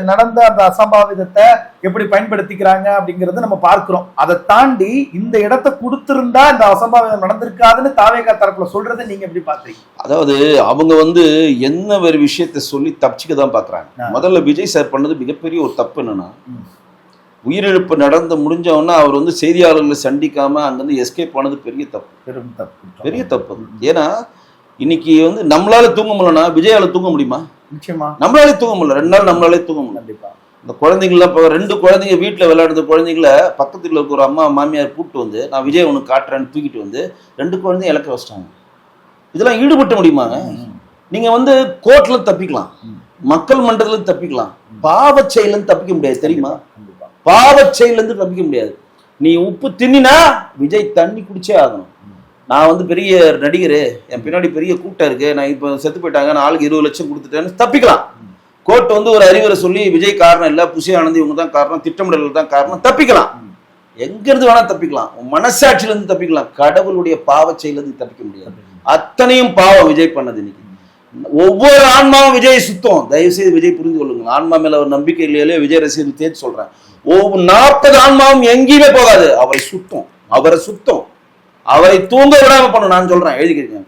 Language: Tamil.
நடந்த அந்த அசம்பாவிதத்தை எப்படி பயன்படுத்திக்கிறாங்க அப்படிங்கறத நம்ம பார்க்கிறோம். அதை தாண்டி இந்த இடத்தை கொடுத்திருந்தா இந்த அசம்பாவிதம் நடந்திருக்காதுன்னு தாவேகா தரப்புல சொல்றதை நீங்க எப்படி பாக்குறீங்க? அதாவது அவங்க என்ன ஒரு விஷயத்த சொல்லி தப்பிச்சுக்க தான் பாக்குறாங்க. முதல்ல விஜய் சார் பண்ணது மிகப்பெரிய ஒரு தப்பு என்னன்னா, உயிரிழப்பு நடந்து முடிஞ்சவொன்னா அவர் செய்தியாளர்களை சண்டிக்காம அங்கிருந்து எஸ்கேப் ஆனது பெரிய தப்பு. ஏன்னா இன்னைக்கு நம்மளால தூங்க முடியலன்னா விஜயால தூங்க முடியுமா? நிச்சயமா நம்மளாலே தூங்க முடியல. 2 நாள் நம்மளாலே தூங்க முடியல. கண்டிப்பா. இந்த குழந்தைங்களாம் இப்போ 2 குழந்தைங்க வீட்டில் விளையாடுற குழந்தைங்கள பக்கத்தில் இருக்க ஒரு அம்மா மாமியார் கூப்பிட்டு நான் விஜய் உனக்கு காட்டுறேன்னு தூக்கிட்டு 2 குழந்தைங்க இலக்க வச்சிட்டாங்க. இதெல்லாம் ஈடுபட்ட முடியுமாங்க? நீங்க கோர்ட்ல தப்பிக்கலாம், மக்கள் மன்றத்துல தப்பிக்கலாம், பாவ செயல தப்பிக்க முடியாது. தெரியுமா? பாவ செயல தப்பிக்க முடியாது. நீ உப்பு தின்னா விஜய் தண்ணி குடிச்சே ஆகணும். நான் பெரிய நடிகர், என் பின்னாடி பெரிய கூட்டம் இருக்கு, நான் இப்போ செத்து போயிட்டாங்க, நான் ஆளுக்கு 20 லட்சம் கொடுத்துட்டேன்னு தப்பிக்கலாம். கோர்ட் ஒரு அறிவுரை சொல்லி விஜய் காரணம் இல்லை, புஷி ஆனந்த் இவங்க தான் காரணம், திட்டமிடல் தான் காரணம், தப்பிக்கலாம். எங்க இருந்து வேணா தப்பிக்கலாம், மனசாட்சியில இருந்து தப்பிக்கலாம், கடவுளுடைய பாவ செயலிருந்து தப்பிக்க முடியாது. அத்தனையும் பாவம் விஜய் பண்ணது. இன்னைக்கு ஒவ்வொரு ஆன்மாவும் விஜய் சுத்தம். தயவு செய்து விஜய் புரிந்து கொள்ளுங்க. ஆன்மா மேல ஒரு நம்பிக்கை இல்லையே விஜய் ரசிகர் தேர்த்து சொல்றேன். 40 ஆன்மாவும் எங்கேயுமே போகாது. அவரை சுத்தம், அவரை தூங்க விடாம பண்ணணும். நான் சொல்றேன், எழுதிக்கிறேன்.